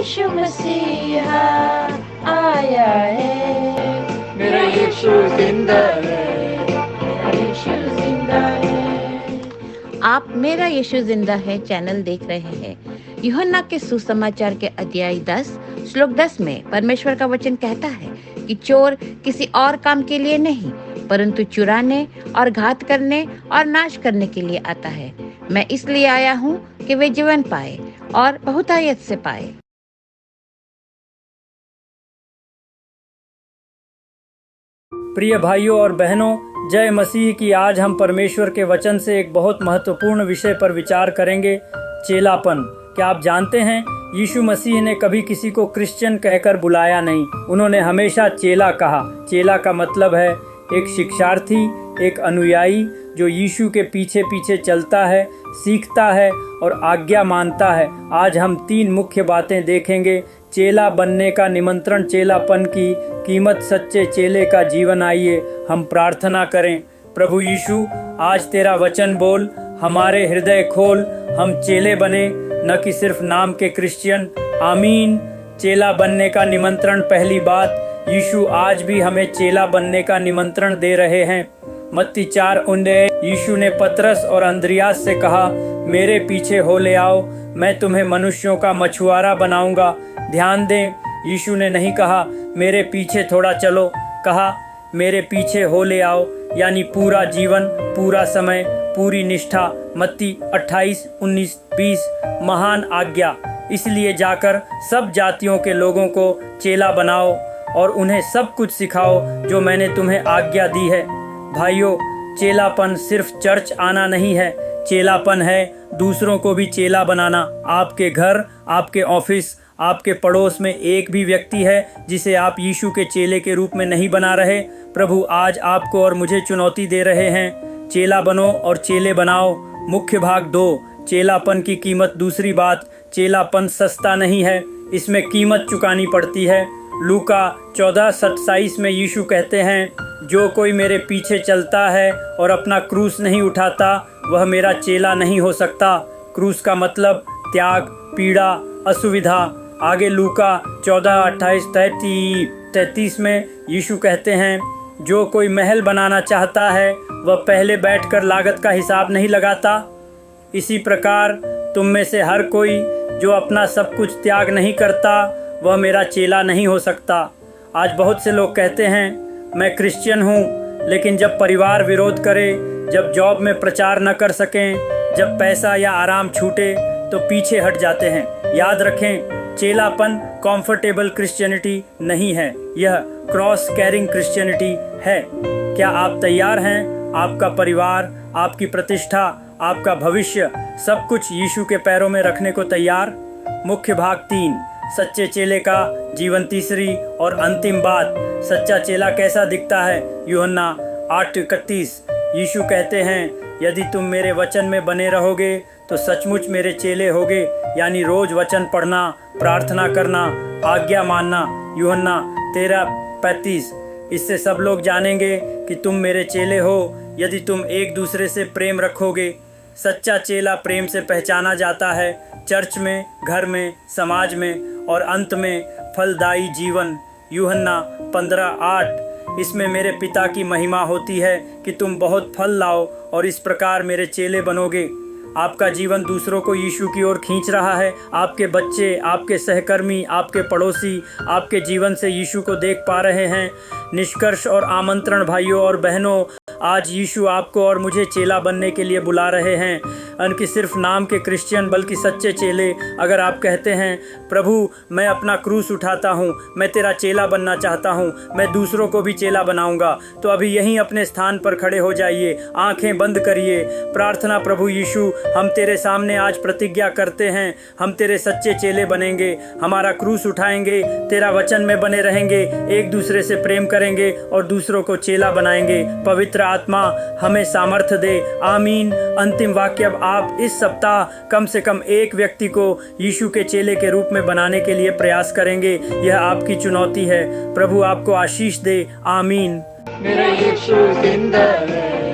यीशु मसीहा आया है, मेरा यीशु जिंदा है, मेरा यीशु जिंदा है। आप मेरा यीशु जिंदा है चैनल देख रहे हैं। यूहन्ना के सुसमाचार के अध्याय 10 श्लोक 10 में परमेश्वर का वचन कहता है कि चोर किसी और काम के लिए नहीं परंतु चुराने और घात करने और नाश करने के लिए आता है। मैं इसलिए आया हूँ कि वे जीवन पाए और बहुतायत से पाए। प्रिय भाइयों और बहनों, जय मसीह की। आज हम परमेश्वर के वचन से एक बहुत महत्वपूर्ण विषय पर विचार करेंगे, चेलापन। क्या आप जानते हैं, यीशु मसीह ने कभी किसी को क्रिश्चियन कहकर बुलाया नहीं। उन्होंने हमेशा चेला कहा। चेला का मतलब है एक शिक्षार्थी, एक अनुयायी जो यीशु के पीछे पीछे चलता है, सीखता है और आज्ञा मानता है। आज हम 3 मुख्य बातें देखेंगे। चेला बनने का निमंत्रण, चेलापन की कीमत, सच्चे चेले का जीवन। आइए हम प्रार्थना करें। प्रभु यीशु, आज तेरा वचन बोल, हमारे हृदय खोल, हम चेले बने, न कि सिर्फ नाम के क्रिश्चियन। आमीन। चेला बनने का निमंत्रण। पहली बात, यीशु आज भी हमें चेला बनने का निमंत्रण दे रहे हैं। मत्ती 4:19 यीशु ने पतरस और अंद्रियास से कहा, मेरे पीछे हो ले आओ, मैं तुम्हें मनुष्यों का मछुआरा बनाऊंगा। ध्यान दें, यीशु ने नहीं कहा मेरे पीछे थोड़ा चलो, कहा मेरे पीछे हो ले आओ, यानी पूरा जीवन, पूरा समय, पूरी निष्ठा। मत्ती 28:19-20 महान आज्ञा। इसलिए जाकर सब जातियों के लोगों को चेला बनाओ और उन्हें सब कुछ सिखाओ जो मैंने तुम्हें आज्ञा दी है। भाइयों, चेलापन सिर्फ चर्च आना नहीं है, चेलापन है दूसरों को भी चेला बनाना। आपके घर, आपके ऑफिस, आपके पड़ोस में एक भी व्यक्ति है जिसे आप यीशु के चेले के रूप में नहीं बना रहे। प्रभु आज आपको और मुझे चुनौती दे रहे हैं, चेला बनो और चेले बनाओ। मुख्य भाग 2, चेलापन की कीमत। दूसरी बात, चेलापन सस्ता नहीं है, इसमें कीमत चुकानी पड़ती है। लूका 14:27 में यीशु कहते हैं, जो कोई मेरे पीछे चलता है और अपना क्रूस नहीं उठाता वह मेरा चेला नहीं हो सकता। क्रूस का मतलब त्याग, पीड़ा, असुविधा। आगे लूका 14:28-33 में यीशु कहते हैं, जो कोई महल बनाना चाहता है वह पहले बैठकर लागत का हिसाब नहीं लगाता। इसी प्रकार तुम में से हर कोई जो अपना सब कुछ त्याग नहीं करता वह मेरा चेला नहीं हो सकता। आज बहुत से लोग कहते हैं मैं क्रिश्चियन हूँ, लेकिन जब परिवार विरोध करे, जब जॉब में प्रचार न कर सकें, जब पैसा या आराम छूटे तो पीछे हट जाते हैं। याद रखें, चेलापन कंफर्टेबल क्रिश्चियनिटी नहीं है, यह क्रॉस कैरिंग क्रिश्चियनिटी है। क्या आप तैयार हैं आपका परिवार, आपकी प्रतिष्ठा, आपका भविष्य, सब कुछ यीशु के पैरों में रखने को तैयार? मुख्य भाग 3, सच्चे चेले का जीवन। तीसरी और अंतिम बात, सच्चा चेला कैसा दिखता है? यूहन्ना 8:31 यीशु कहते हैं, यदि तुम मेरे वचन में बने रहोगे तो सचमुच मेरे चेले होगे, यानी रोज वचन पढ़ना, प्रार्थना करना, आज्ञा मानना। यूहन्ना 13:35 इससे सब लोग जानेंगे कि तुम मेरे चेले हो यदि तुम एक दूसरे से प्रेम रखोगे। सच्चा चेला प्रेम से पहचाना जाता है, चर्च में, घर में, समाज में और अंत में फलदायी जीवन। यूहन्ना 15:8 इसमें मेरे पिता की महिमा होती है कि तुम बहुत फल लाओ और इस प्रकार मेरे चेले बनोगे। आपका जीवन दूसरों को यीशु की ओर खींच रहा है। आपके बच्चे, आपके सहकर्मी, आपके पड़ोसी आपके जीवन से यीशु को देख पा रहे हैं। निष्कर्ष और आमंत्रण भाइयों और बहनों, आज यीशु आपको और मुझे चेला बनने के लिए बुला रहे हैं, कि सिर्फ नाम के क्रिश्चियन बल्कि सच्चे चेले। अगर आप कहते हैं, प्रभु मैं अपना क्रूस उठाता हूँ, मैं तेरा चेला बनना चाहता हूँ, मैं दूसरों को भी चेला बनाऊंगा, तो अभी यहीं अपने स्थान पर खड़े हो जाइए, आंखें बंद करिए, प्रार्थना। प्रभु यीशु, हम तेरे सामने आज प्रतिज्ञा करते हैं, हम तेरे सच्चे चेले बनेंगे, हमारा क्रूस उठाएंगे, तेरा वचन में बने रहेंगे, एक दूसरे से प्रेम करेंगे और दूसरों को चेला बनाएंगे। पवित्र आत्मा हमें सामर्थ्य दे। आमीन। अंतिम वाक्य, अब आप इस सप्ताह कम से कम एक व्यक्ति को यीशु के चेले के रूप में बनाने के लिए प्रयास करेंगे। यह आपकी चुनौती है। प्रभु आपको आशीष दे। आमीन। मेरा यीशु जिंदा है।